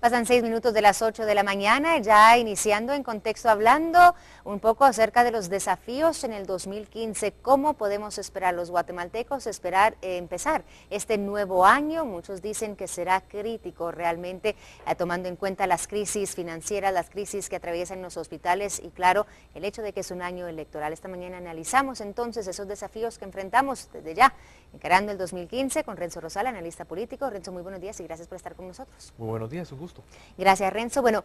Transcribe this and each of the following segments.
Pasan 6 minutos de las 8 de la mañana, ya iniciando en Contexto Hablando un poco acerca de los desafíos en el 2015. ¿Cómo podemos esperar los guatemaltecos empezar este nuevo año? Muchos dicen que será crítico realmente, tomando en cuenta las crisis financieras, las crisis que atraviesan los hospitales y claro, el hecho de que es un año electoral. Esta mañana analizamos entonces esos desafíos que enfrentamos desde ya, encarando el 2015 con Renzo Rosal, analista político. Renzo, muy buenos días y gracias por estar con nosotros. Muy buenos días, un gusto. Gracias, Renzo. Bueno,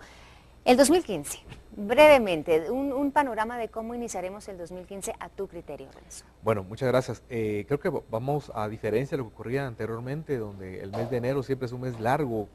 el 2015, brevemente, un panorama de cómo iniciaremos el 2015 a tu criterio, Renzo. Bueno, muchas gracias. Creo que vamos, a diferencia de lo que ocurría anteriormente, donde el mes de enero siempre es un mes largo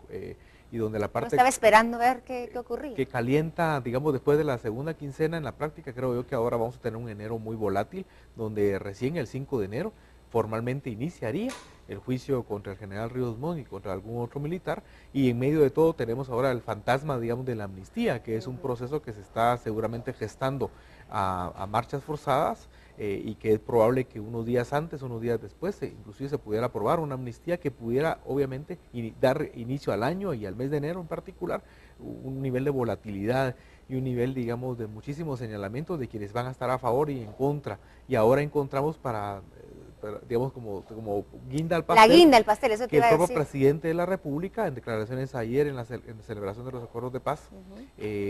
y donde la parte... Yo estaba esperando ver qué ocurría. Que calienta, digamos, después de la segunda quincena en la práctica, creo yo que ahora vamos a tener un enero muy volátil, donde recién el 5 de enero formalmente iniciaría el juicio contra el general Ríos Montt y contra algún otro militar, y en medio de todo tenemos ahora el fantasma, digamos, de la amnistía, que es un proceso que se está seguramente gestando a marchas forzadas, y que es probable que unos días antes, unos días después, inclusive se pudiera aprobar una amnistía que pudiera, obviamente, dar inicio al año y al mes de enero en particular, un nivel de volatilidad y un nivel, digamos, de muchísimos señalamientos de quienes van a estar a favor y en contra, y ahora encontramos digamos, como guinda al pastel. La guinda al pastel, eso te que iba a el decir. propio presidente de la República, en declaraciones ayer en la celebración de los acuerdos de paz,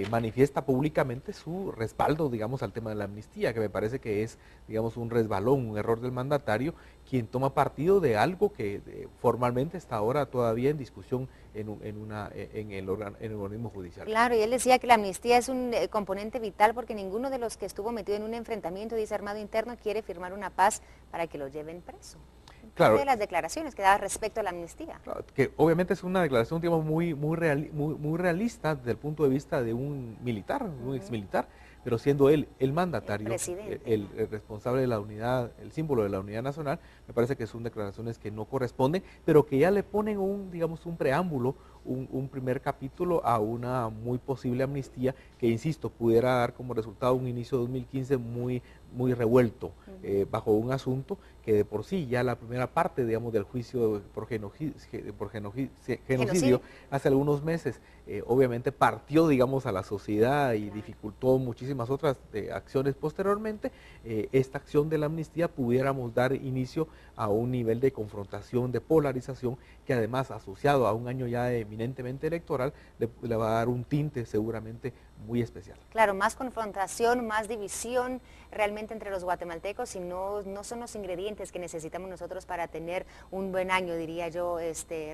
manifiesta públicamente su respaldo, digamos, al tema de la amnistía, que me parece que es, digamos, un resbalón, un error del mandatario, quien toma partido de algo que formalmente está ahora todavía en discusión en el organismo judicial. Claro, y él decía que la amnistía es un componente vital porque ninguno de los que estuvo metido en un enfrentamiento, dice, armado interno, quiere firmar una paz para que lo lleven preso. Claro, de las declaraciones que daba respecto a la amnistía. Claro, que obviamente es una declaración, digamos, muy realista desde el punto de vista de un militar, un exmilitar, pero siendo él el mandatario, el responsable de la unidad, el símbolo de la unidad nacional, me parece que son declaraciones que no corresponden, pero que ya le ponen un preámbulo, un primer capítulo a una muy posible amnistía que, insisto, pudiera dar como resultado un inicio de 2015 muy revuelto, bajo un asunto que de por sí ya la primera parte, digamos, del juicio por genocidio hace algunos meses, obviamente partió, digamos, a la sociedad y dificultó muchísimas otras acciones posteriormente. Esta acción de la amnistía pudiéramos dar inicio a un nivel de confrontación, de polarización, que además, asociado a un año ya eminentemente electoral, le va a dar un tinte seguramente muy especial. Claro, más confrontación, más división realmente entre los guatemaltecos, y no son los ingredientes que necesitamos nosotros para tener un buen año, diría yo,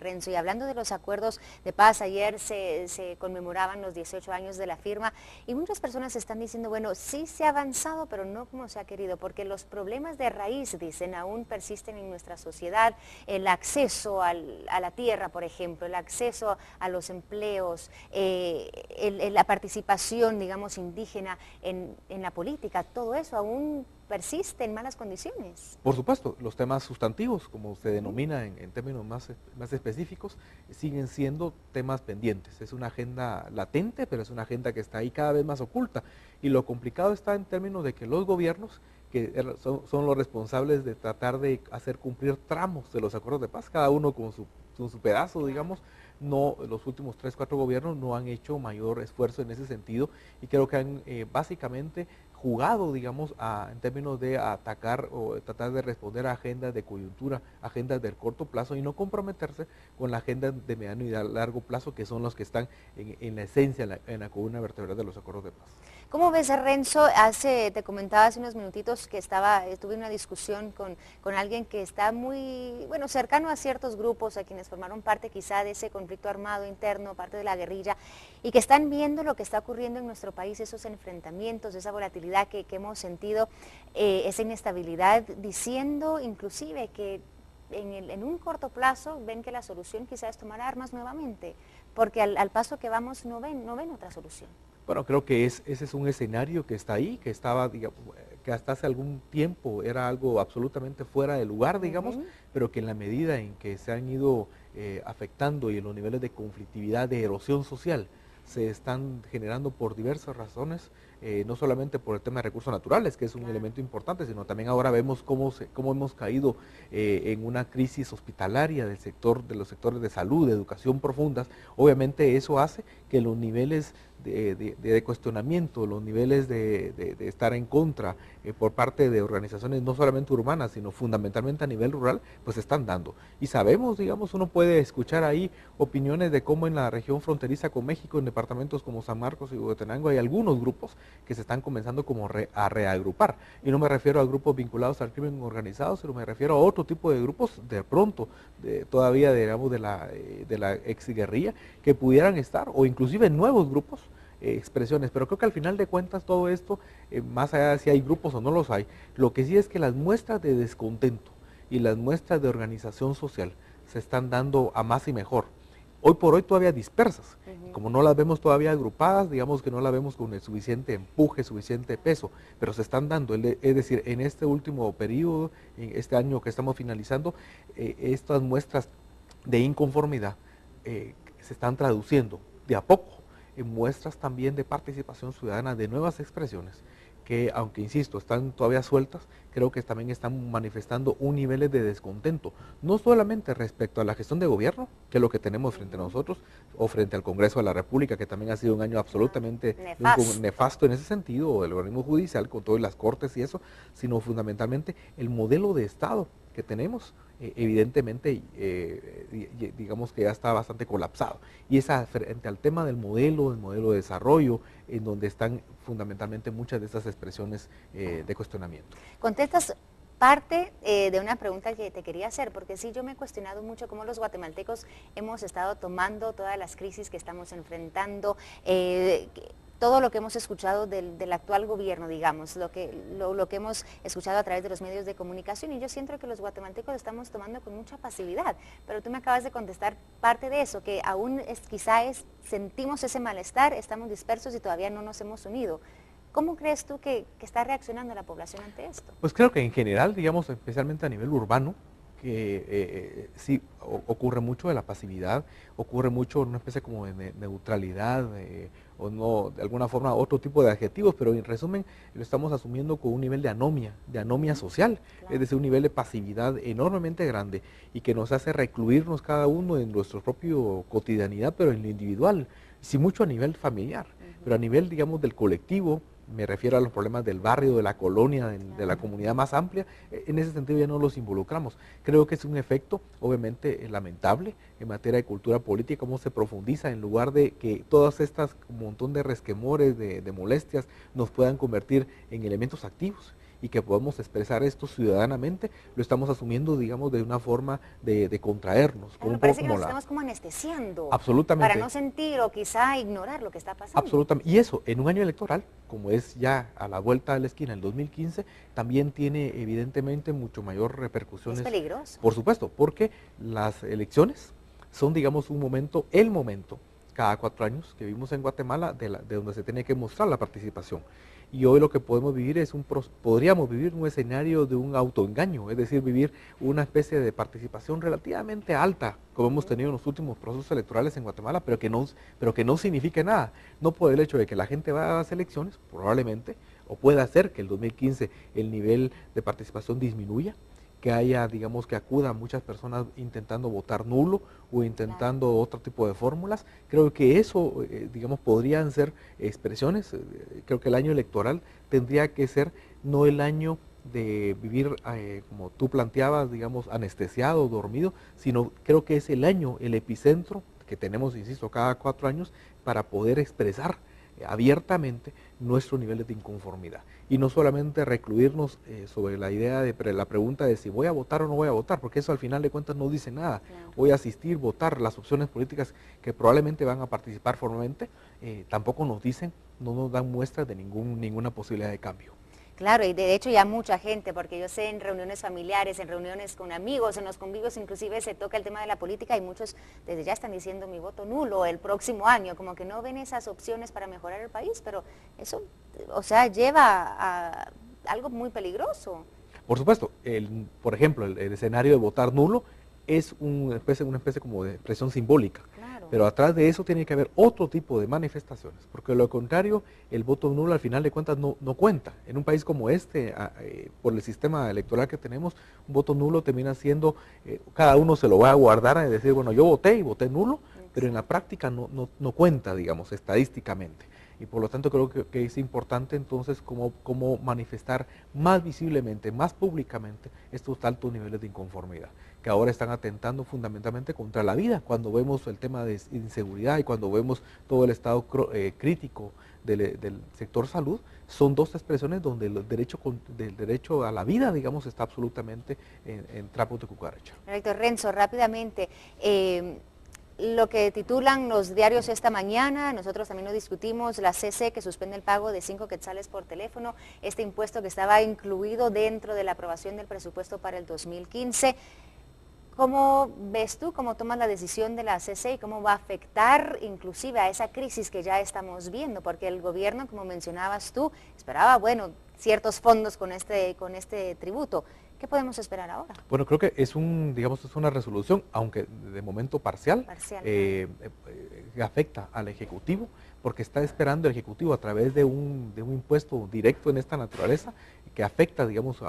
Renzo. Y hablando de los acuerdos de paz, ayer se conmemoraban los 18 años de la firma y muchas personas están diciendo, bueno, sí se ha avanzado, pero no como se ha querido, porque los problemas de raíz, dicen, aún persisten en nuestra sociedad, el acceso a la tierra, por ejemplo, el acceso a los empleos, la participación, digamos, indígena en la política, todo eso aún persiste en malas condiciones. Por supuesto, los temas sustantivos, como se denomina en términos más específicos, siguen siendo temas pendientes. Es una agenda latente, pero es una agenda que está ahí cada vez más oculta. Y lo complicado está en términos de que los gobiernos, que son los responsables de tratar de hacer cumplir tramos de los acuerdos de paz, cada uno con su pedazo, digamos, los últimos 3, 4 gobiernos no han hecho mayor esfuerzo en ese sentido, y creo que han básicamente jugado, digamos, en términos de atacar o tratar de responder a agendas de coyuntura, agendas del corto plazo, y no comprometerse con la agenda de mediano y de largo plazo, que son los que están en la esencia, en la columna vertebral de los acuerdos de paz. ¿Cómo ves, Renzo? Te comentaba hace unos minutitos que tuve una discusión con alguien que está muy, bueno, cercano a ciertos grupos, a quienes formaron parte quizá de ese conflicto armado interno, parte de la guerrilla, y que están viendo lo que está ocurriendo en nuestro país, esos enfrentamientos, esa volatilidad que hemos sentido, esa inestabilidad, diciendo inclusive que en un corto plazo ven que la solución quizás es tomar armas nuevamente, porque al paso que vamos no ven otra solución. Bueno, creo que ese es un escenario que está ahí, que estaba, digamos, que hasta hace algún tiempo era algo absolutamente fuera de lugar, digamos, pero que en la medida en que se han ido afectando y en los niveles de conflictividad, de erosión social, se están generando por diversas razones, no solamente por el tema de recursos naturales, que es un elemento importante, sino también ahora vemos cómo hemos caído en una crisis hospitalaria de los sectores de salud, de educación profundas. Obviamente eso hace que los niveles de cuestionamiento, los niveles de estar en contra por parte de organizaciones no solamente urbanas, sino fundamentalmente a nivel rural, pues se están dando. Y sabemos, digamos, uno puede escuchar ahí opiniones de cómo en la región fronteriza con México, en departamentos como San Marcos y Huehuetenango, hay algunos grupos que se están comenzando como a reagrupar. Y no me refiero a grupos vinculados al crimen organizado, sino me refiero a otro tipo de grupos, de pronto, todavía, digamos, de la exguerrilla, que pudieran estar, o inclusive nuevos grupos, expresiones, pero creo que al final de cuentas todo esto, más allá de si hay grupos o no los hay, lo que sí es que las muestras de descontento y las muestras de organización social se están dando a más y mejor. Hoy por hoy todavía dispersas, como no las vemos todavía agrupadas, digamos que no las vemos con el suficiente empuje, suficiente peso, pero se están dando, es decir, en este último periodo, en este año que estamos finalizando, estas muestras de inconformidad se están traduciendo de a poco en muestras también de participación ciudadana, de nuevas expresiones, que aunque insisto, están todavía sueltas, creo que también están manifestando un nivel de descontento, no solamente respecto a la gestión de gobierno, que es lo que tenemos frente a nosotros, o frente al Congreso de la República, que también ha sido un año absolutamente nefasto en ese sentido, o el organismo judicial con todas las cortes y eso, sino fundamentalmente el modelo de Estado que tenemos, evidentemente, digamos que ya está bastante colapsado. Y esa frente al tema del modelo de desarrollo, en donde están fundamentalmente muchas de estas expresiones de cuestionamiento. Contestas parte de una pregunta que te quería hacer, porque sí, yo me he cuestionado mucho cómo los guatemaltecos hemos estado tomando todas las crisis que estamos enfrentando, todo lo que hemos escuchado del actual gobierno, digamos, lo que hemos escuchado a través de los medios de comunicación, y yo siento que los guatemaltecos lo estamos tomando con mucha pasividad, pero tú me acabas de contestar parte de eso, que aún sentimos ese malestar, estamos dispersos y todavía no nos hemos unido. ¿Cómo crees tú que está reaccionando la población ante esto? Pues creo que en general, digamos, especialmente a nivel urbano, que sí ocurre mucho de la pasividad, ocurre mucho una especie como de neutralidad, o no, de alguna forma otro tipo de adjetivos, pero en resumen lo estamos asumiendo con un nivel de anomia social, claro. Es decir, un nivel de pasividad enormemente grande y que nos hace recluirnos cada uno en nuestra propia cotidianidad, pero en lo individual, sí mucho a nivel familiar, pero a nivel, digamos, del colectivo. Me refiero a los problemas del barrio, de la colonia, de la comunidad más amplia, en ese sentido ya no los involucramos. Creo que es un efecto, obviamente, lamentable en materia de cultura política, cómo se profundiza en lugar de que todas estas montón de resquemores, de molestias, nos puedan convertir en elementos activos y que podamos expresar esto ciudadanamente, lo estamos asumiendo, digamos, de una forma de contraernos. Me parece que nos estamos como anestesiando. Absolutamente. Para no sentir o quizá ignorar lo que está pasando. Absolutamente. Y eso, en un año electoral, como es ya a la vuelta de la esquina, el 2015, también tiene evidentemente mucho mayor repercusiones. Es peligroso. Por supuesto, porque las elecciones son, digamos, el momento, cada 4 años que vivimos en Guatemala, de donde se tiene que mostrar la participación. Y hoy lo que podemos vivir podríamos vivir un escenario de un autoengaño, es decir, vivir una especie de participación relativamente alta, como hemos tenido en los últimos procesos electorales en Guatemala, pero que no signifique nada. No por el hecho de que la gente vaya a las elecciones, probablemente, o pueda ser que el 2015 el nivel de participación disminuya, que haya, digamos, que acudan muchas personas intentando votar nulo o intentando otro tipo de fórmulas. Creo que eso, digamos, podrían ser expresiones. Creo que el año electoral tendría que ser no el año de vivir, como tú planteabas, digamos, anestesiado, dormido, sino creo que es el año, el epicentro que tenemos, insisto, cada 4 años para poder expresar abiertamente nuestros niveles de inconformidad y no solamente recluirnos sobre la idea de la pregunta de si voy a votar o no voy a votar, porque eso al final de cuentas no dice nada. Claro. Voy a asistir, votar, las opciones políticas que probablemente van a participar formalmente tampoco nos dicen, no nos dan muestras de ninguna posibilidad de cambio. Claro, y de hecho ya mucha gente, porque yo sé en reuniones familiares, en reuniones con amigos, en los convivios inclusive se toca el tema de la política y muchos desde ya están diciendo mi voto nulo el próximo año, como que no ven esas opciones para mejorar el país, pero eso, o sea, lleva a algo muy peligroso. Por supuesto, por ejemplo, el escenario de votar nulo es una especie como de expresión simbólica. Claro. Pero atrás de eso tiene que haber otro tipo de manifestaciones, porque de lo contrario, el voto nulo al final de cuentas no cuenta. En un país como este, por el sistema electoral que tenemos, un voto nulo termina siendo, cada uno se lo va a guardar a decir, bueno, yo voté y voté nulo, pero en la práctica no cuenta, digamos, estadísticamente. Y por lo tanto creo que es importante entonces cómo manifestar más visiblemente, más públicamente estos altos niveles de inconformidad, que ahora están atentando fundamentalmente contra la vida, cuando vemos el tema de inseguridad y cuando vemos todo el estado crítico del sector salud. Son dos expresiones donde el derecho a la vida, digamos, está absolutamente en trapos de cucaracha. Perfecto, Renzo, rápidamente, lo que titulan los diarios esta mañana, nosotros también lo discutimos, la CC que suspende el pago de 5 quetzales por teléfono, este impuesto que estaba incluido dentro de la aprobación del presupuesto para el 2015. ¿Cómo ves tú, cómo tomas la decisión de la CC y cómo va a afectar inclusive a esa crisis que ya estamos viendo? Porque el gobierno, como mencionabas tú, esperaba, bueno, ciertos fondos con este tributo. ¿Qué podemos esperar ahora? Bueno, creo que es una resolución, aunque de momento parcial, que afecta al Ejecutivo, porque está esperando el Ejecutivo a través de un impuesto directo en esta naturaleza, que afecta, digamos,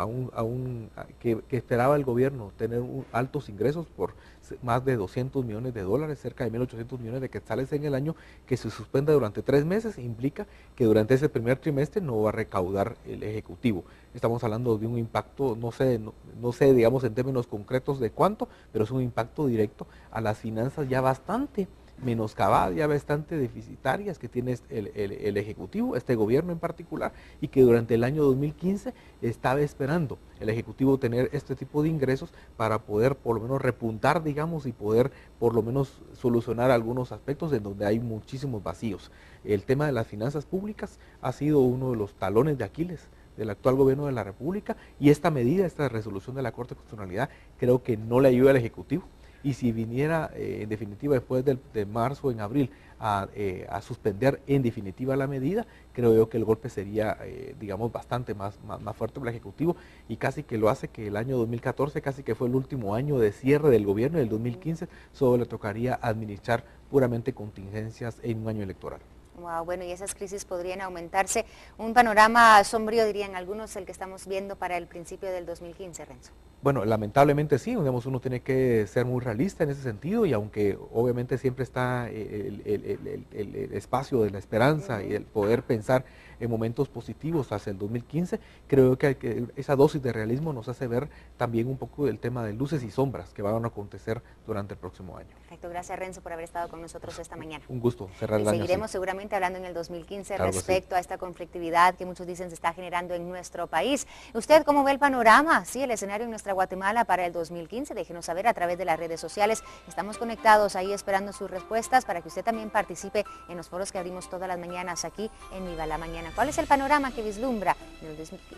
que esperaba el gobierno tener altos ingresos por más de 200 millones de dólares, cerca de 1.800 millones de quetzales en el año, que se suspenda durante 3 meses, implica que durante ese primer trimestre no va a recaudar el Ejecutivo. Estamos hablando de un impacto, no sé, digamos, en términos concretos de cuánto, pero es un impacto directo a las finanzas ya bastante menoscabadas, ya bastante deficitarias que tiene el Ejecutivo, este gobierno en particular, y que durante el año 2015 estaba esperando el Ejecutivo tener este tipo de ingresos para poder por lo menos repuntar, digamos, y poder por lo menos solucionar algunos aspectos en donde hay muchísimos vacíos. El tema de las finanzas públicas ha sido uno de los talones de Aquiles del actual gobierno de la República, y esta medida, esta resolución de la Corte de Constitucionalidad, creo que no le ayuda al Ejecutivo. Y si viniera en definitiva después de marzo o en abril a suspender en definitiva la medida, creo yo que el golpe sería, digamos, bastante más fuerte para el Ejecutivo, y casi que lo hace que el año 2014, casi que fue el último año de cierre del gobierno, y el 2015 solo le tocaría administrar puramente contingencias en un año electoral. Wow, bueno, y esas crisis podrían aumentarse. Un panorama sombrío, dirían algunos, el que estamos viendo para el principio del 2015, Renzo. Bueno, lamentablemente sí, digamos, uno tiene que ser muy realista en ese sentido, y aunque obviamente siempre está el espacio de la esperanza y el poder pensar en momentos positivos hacia el 2015, creo que esa dosis de realismo nos hace ver también un poco el tema de luces y sombras que van a acontecer durante el próximo año. Perfecto, gracias Renzo por haber estado con nosotros esta mañana. Un gusto cerrar el año. Seguiremos seguramente hablando en el 2015 claro respecto a esta conflictividad que muchos dicen se está generando en nuestro país. ¿Usted cómo ve el panorama? Sí, el escenario en nuestra Guatemala para el 2015, déjenos saber a través de las redes sociales. Estamos conectados ahí esperando sus respuestas para que usted también participe en los foros que abrimos todas las mañanas aquí en Viva la Mañana. ¿Cuál es el panorama que vislumbra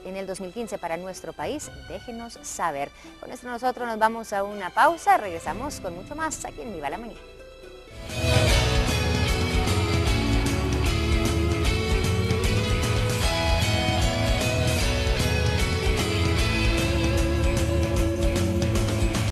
en el 2015 para nuestro país? Déjenos saber. Con esto nosotros nos vamos a una pausa, regresamos con mucho más aquí en Viva la Mañana.